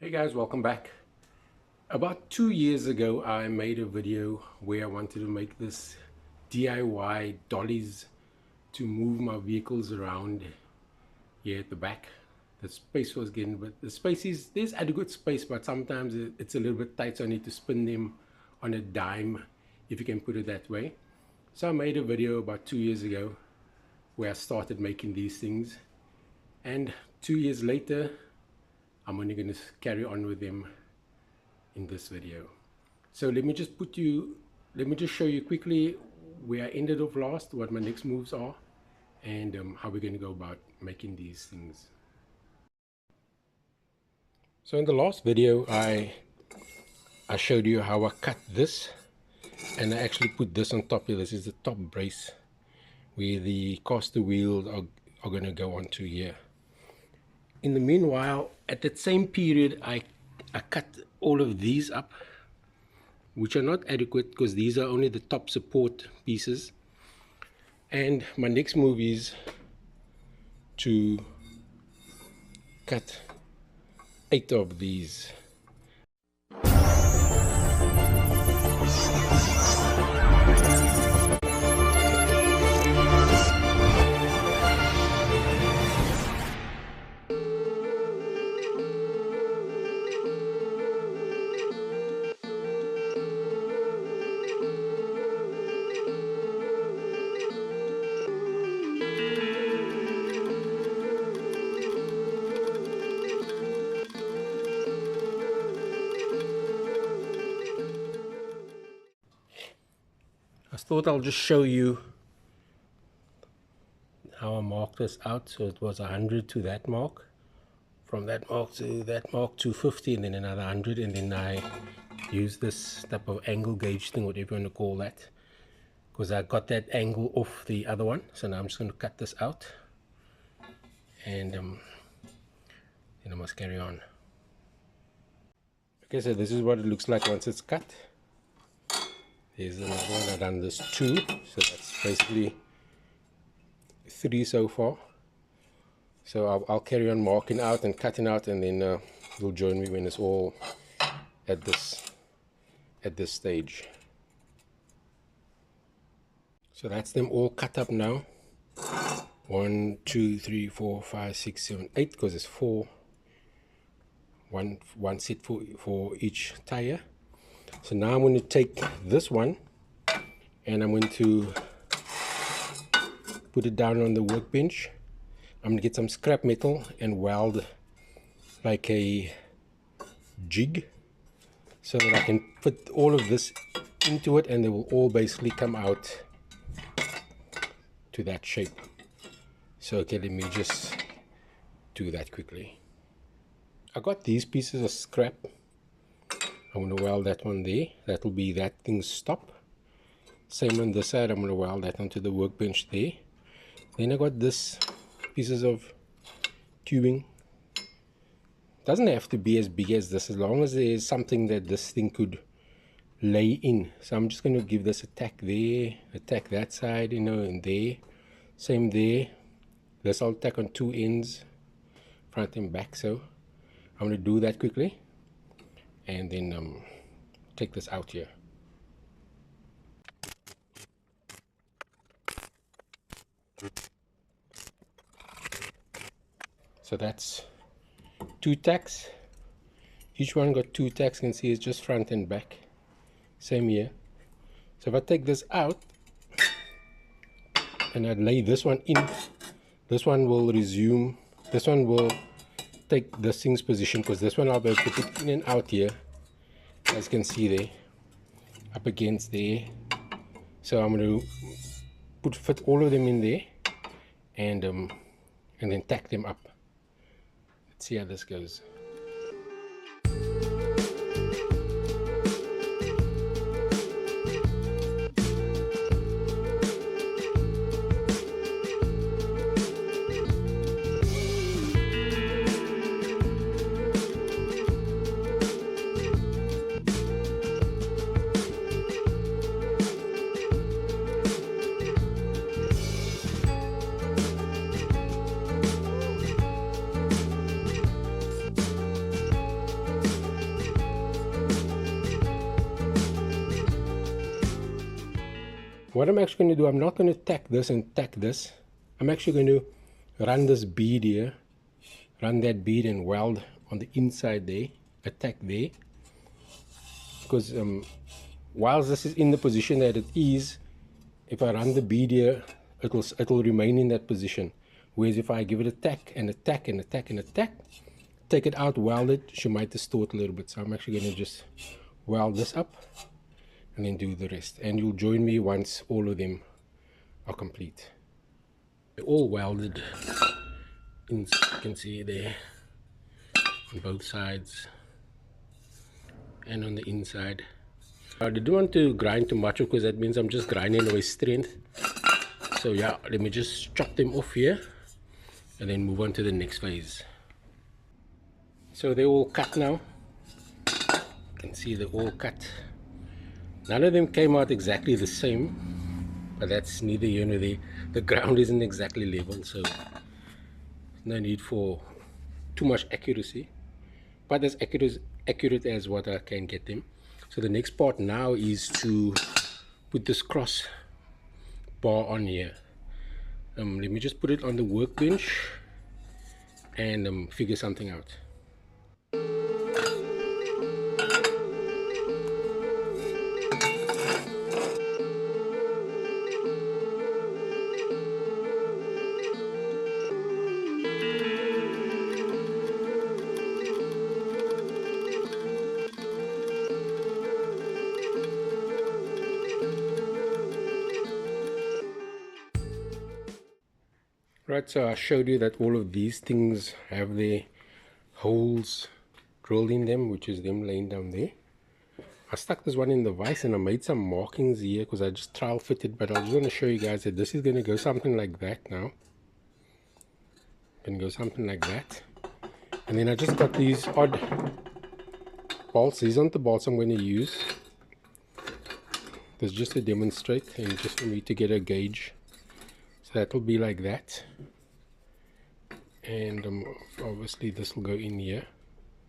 Hey guys, welcome back. About 2 years ago, I made a video where I wanted to make this DIY dollies to move my vehicles around here at the back. The space was getting, but there's adequate space, but sometimes it's a little bit tight, so I need to spin them on a dime, if you can put it that way. So I made a video about 2 years ago where I started making these things, and 2 years later, I'm only going to carry on with them in this video. So let me just show you quickly where I ended off last, what my next moves are, and how we're going to go about making these things. So in the last video, I showed you how I cut this, and I actually put this on top here. This is the top brace where the caster wheels are going to go onto here. In the meanwhile, at that same period, I cut all of these up, which are not adequate because these are only the top support pieces. And my next move is to cut 8 of these. I thought I'll just show you how I marked this out. So it was 100 to that mark, from that mark to that mark, 250, and then another 100, and then I used this type of angle gauge thing, whatever you want to call that, because I got that angle off the other one. So now I'm just going to cut this out, and then I must carry on. Okay, so this is what it looks like once it's cut. There's another one. I've done this 2, so that's basically 3 so far. So I'll carry on marking out and cutting out, and then you'll join me when it's all at this stage. So that's them all cut up now. 1, 2, 3, 4, 5, 6, 7, 8, because it's 4. One set for each tire. So now I'm going to take this one and I'm going to put it down on the workbench. I'm going to get some scrap metal and weld like a jig so that I can put all of this into it, and they will all basically come out to that shape. So okay, let me just do that quickly. I got these pieces of scrap. I'm going to weld that one there. That will be that thing's stop. Same on this side. I'm going to weld that onto the workbench there. Then I got this pieces of tubing. Doesn't have to be as big as this, as long as there is something that this thing could lay in. So I'm just going to give this a tack there, a tack that side, and there. Same there. This I'll tack on 2 ends, front and back. So I'm going to do that quickly, and then take this out here. So that's 2 tacks. Each one got 2 tacks. You can see it's just front and back. Same here. So if I take this out and I lay this one in, this one will resume. This one will take this thing's position, because this one I'll be able to put it in and out here, as you can see there, up against there. So I'm going to fit all of them in there, and then tack them up. Let's see how this goes. What I'm actually going to do, I'm not going to tack this and tack this. I'm actually going to run this bead here, run that bead and weld on the inside there, attack there. Because whilst this is in the position that it is, if I run the bead here, it'll remain in that position. Whereas if I give it a tack and a tack and a tack and a tack, take it out, weld it, she might distort a little bit. So I'm actually going to just weld this up and then do the rest. And you'll join me once all of them are complete. They're all welded, you can see there, on both sides and on the inside. I didn't want to grind too much because that means I'm just grinding away strength. So yeah, let me just chop them off here and then move on to the next phase. So they're all cut now. You can see they're all cut. None of them came out exactly the same, but that's neither here nor there. The ground isn't exactly level, so no need for too much accuracy, but as accurate as what I can get them. So the next part now is to put this cross bar on here. Let me just put it on the workbench and figure something out. Right, so I showed you that all of these things have their holes drilled in them, which is them laying down there. I stuck this one in the vise and I made some markings here because I just trial fitted, but I just want to show you guys that this is going to go something like that now. Going to go something like that. And then I just got these odd bolts. These aren't the bolts I'm going to use. This is just to demonstrate and just for me to get a gauge. So that will be like that, and obviously this will go in here.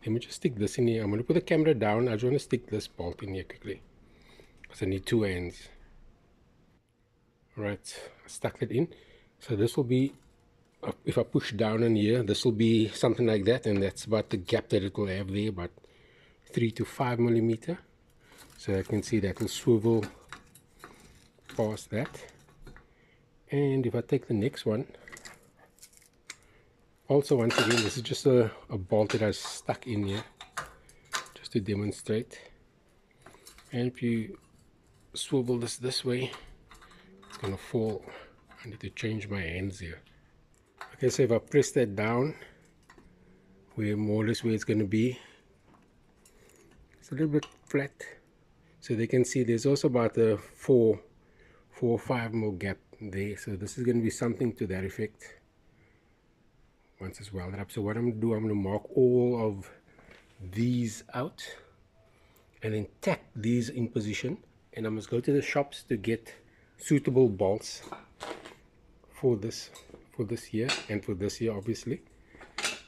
Let me just stick this in here. I'm going to put the camera down. I just want to stick this bolt in here quickly because I need two ends. Alright, I stuck it in. So this will be, if I push down in here, this will be something like that, and that's about the gap that it will have there, about 3 to 5 millimeter. So I can see that will swivel past that. And if I take the next one, also once again, this is just a bolt that I stuck in here just to demonstrate. And if you swivel this way, it's gonna fall. I need to change my hands here. Okay, so if I press that down, where more or less where it's gonna be, it's a little bit flat. So they can see there's also about a 4 or 5 more gap there. So this is going to be something to that effect once it's welded up. So what I'm going to do, I'm going to mark all of these out and then tack these in position, and I must go to the shops to get suitable bolts for this here and for this here obviously.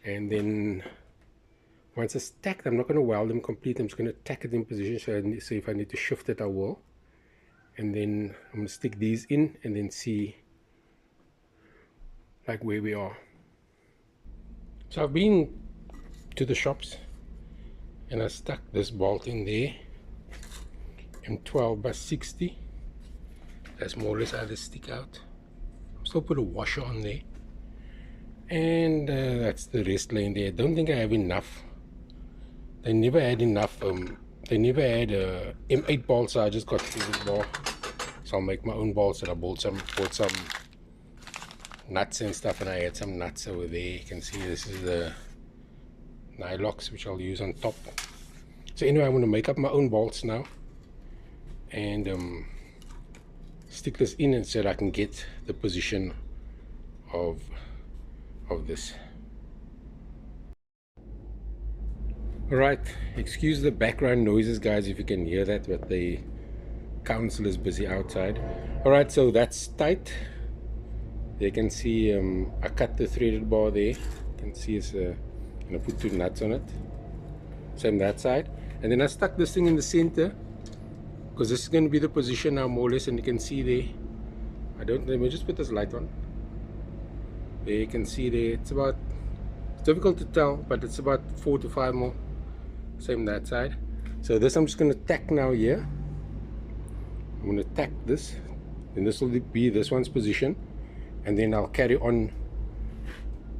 And then once it's tacked, I'm not going to weld them complete. I'm just going to tack it in position, so if I need to shift it I will. And then I'm going to stick these in and then see like where we are. So I've been to the shops and I stuck this bolt in there, M12 by 60. That's more or less how they stick out. Still put a washer on there, and that's the rest laying there. I don't think I have enough. They never had enough. They never had M8 bolts, so I just got this bar. So I'll make my own bolts, and I bought some nuts and stuff, and I had some nuts over there. You can see this is the nylocks, which I'll use on top. So anyway, I'm going to make up my own bolts now and stick this in, and so that I can get the position of this. Alright, excuse the background noises guys if you can hear that, but the council is busy outside. Alright, so that's tight. You can see I cut the threaded bar there. You can see it's going to put 2 nuts on it. Same that side. And then I stuck this thing in the center because this is going to be the position now more or less, and you can see there, let me just put this light on. There you can see there, it's difficult to tell, but it's about 4 to 5 more. Same that side. So this I'm just going to tack now here. I'm going to tack this, and this will be this one's position, and then I'll carry on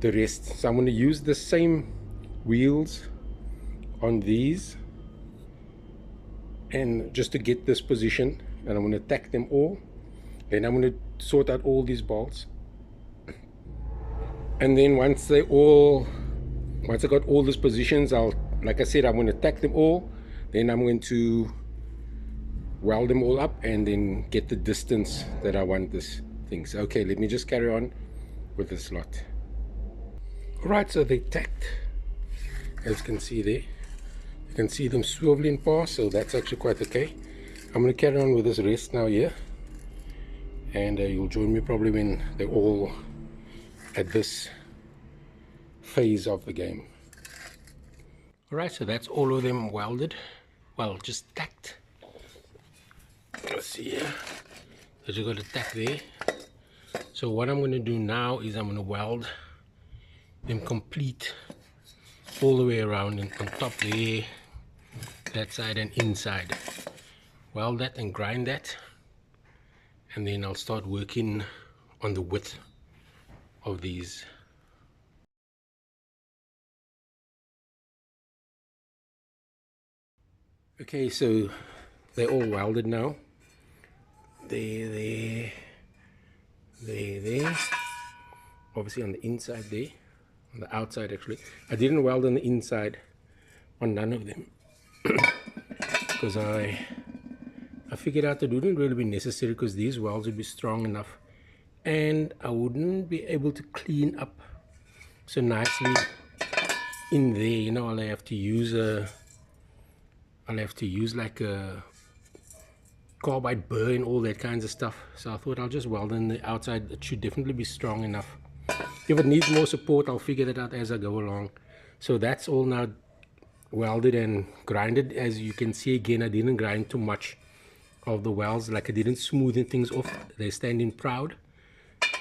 the rest. So I'm going to use the same wheels on these, and just to get this position, and I'm going to tack them all. Then I'm going to sort out all these bolts, and then once I got all these positions, like I said, I'm going to tack them all. Then I'm going to weld them all up and then get the distance that I want this thing. So okay, let me just carry on with this lot. Alright, so they tacked, as you can see there. You can see them swiveling past, so that's actually quite okay. I'm going to carry on with this rest now here, and you'll join me probably when they're all at this phase of the game. Alright, so that's all of them welded, well, just tacked. Let's see here, so you got a tack there. So what I'm going to do now is I'm going to weld them complete all the way around, and on top there, that side and inside. Weld that and grind that, and then I'll start working on the width of these. Okay, so they're all welded now. There. Obviously on the inside there, on the outside actually. I didn't weld on the inside on none of them because I figured out that it wouldn't really be necessary, because these welds would be strong enough and I wouldn't be able to clean up so nicely in there. You know, I'll have to use like a carbide burr and all that kinds of stuff. So I thought I'll just weld on the outside. It should definitely be strong enough. If it needs more support, I'll figure that out as I go along. So that's all now welded and grinded. As you can see, again, I didn't grind too much of the welds, like I didn't smoothen things off. They're standing proud,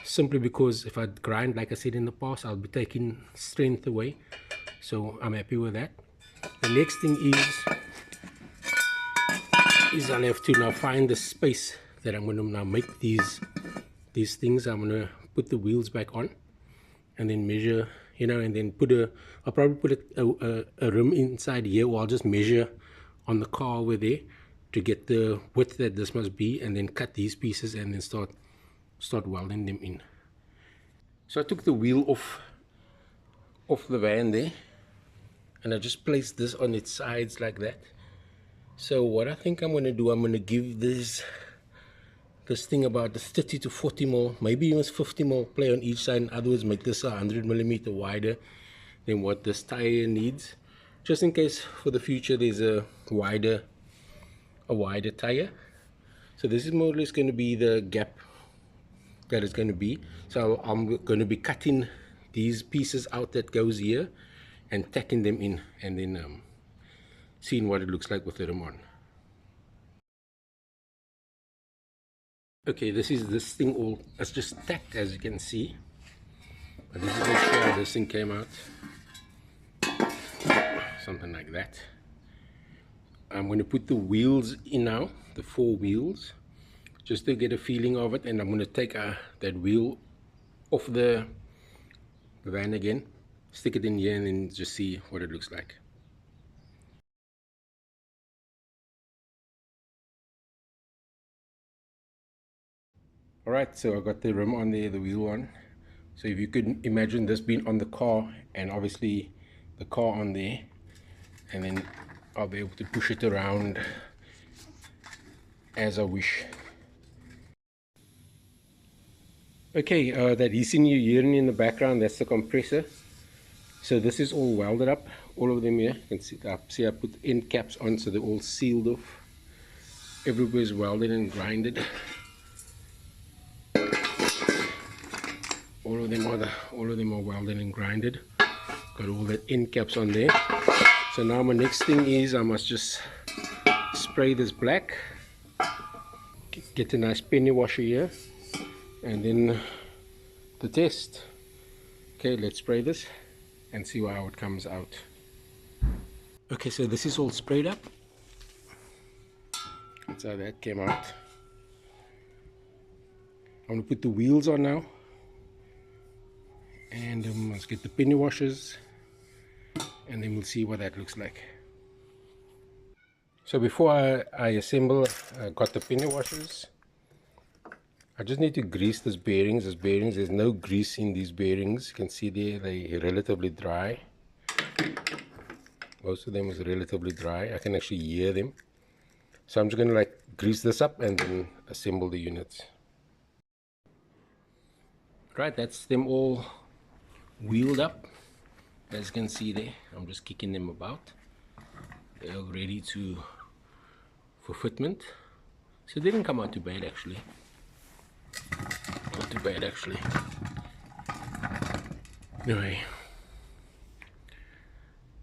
simply because if I grind, like I said in the past, I'll be taking strength away. So I'm happy with that. The next thing is I'll have to now find the space that I'm going to now make these things. I'm going to put the wheels back on and then measure, you know, and then I'll probably put a rim inside here, or I'll just measure on the car over there to get the width that this must be, and then cut these pieces and then start welding them in. So I took the wheel off the van there, and I just placed this on its sides like that. So what I think I'm going to do, I'm going to give this thing about the 30 to 40 mil, maybe even 50 mil play on each side. In other words, make this 100 millimeter wider than what this tire needs, just in case for the future there's a wider tire. So this is more or less going to be the gap that it's going to be. So I'm going to be cutting these pieces out that goes here and tacking them in, and then seeing what it looks like with the rim on. Okay, this thing all, it's just tacked, as you can see, but this is how this thing came out, something like that. I'm going to put the wheels in now, the 4 wheels, just to get a feeling of it, and I'm going to take that wheel off the van again, stick it in here, and then just see what it looks like. Alright, so I got the rim on there, the wheel on. So if you could imagine this being on the car, and obviously the car on there, and then I'll be able to push it around as I wish. Okay, that hissing you're hearing in the background, that's the compressor. So this is all welded up, all of them here. You can see I put end caps on, so they're all sealed off. Everywhere's welded and grinded. All of them are welded and grinded. Got all that end caps on there. So now my next thing is I must just spray this black Get a nice penny washer here, and then the test. Okay, let's spray this and see how it comes out. Okay, so this is all sprayed up. That's how that came out. I'm going to put the wheels on now, and let's get the penny washers, and then we'll see what that looks like. So before I assemble, I got the penny washers. I just need to grease these bearings. There's no grease in these bearings. You can see there they're relatively dry. Most of them is relatively dry. I can actually hear them. So I'm just going to like grease this up and then assemble the units. Right, that's them all wheeled up. As you can see there, I'm just kicking them about. They're all ready for fitment. So they didn't come out too bad actually. Not too bad actually. Anyway,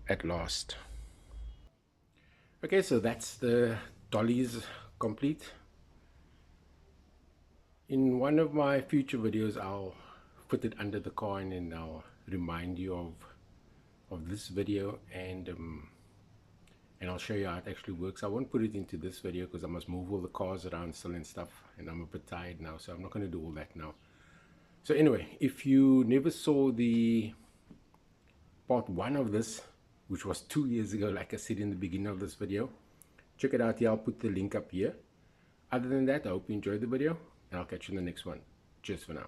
at last. Okay, so that's the dollies complete. In one of my future videos, I'll put it under the car and then I'll remind you of this video, and I'll show you how it actually works. I won't put it into this video because I must move all the cars around still and stuff, and I'm a bit tired now, so I'm not going to do all that now. So anyway, if you never saw the part 1 of this, which was 2 years ago, like I said in the beginning of this video, check it out here. I'll put the link up here. Other than that, I hope you enjoyed the video, and I'll catch you in the next one. Cheers for now.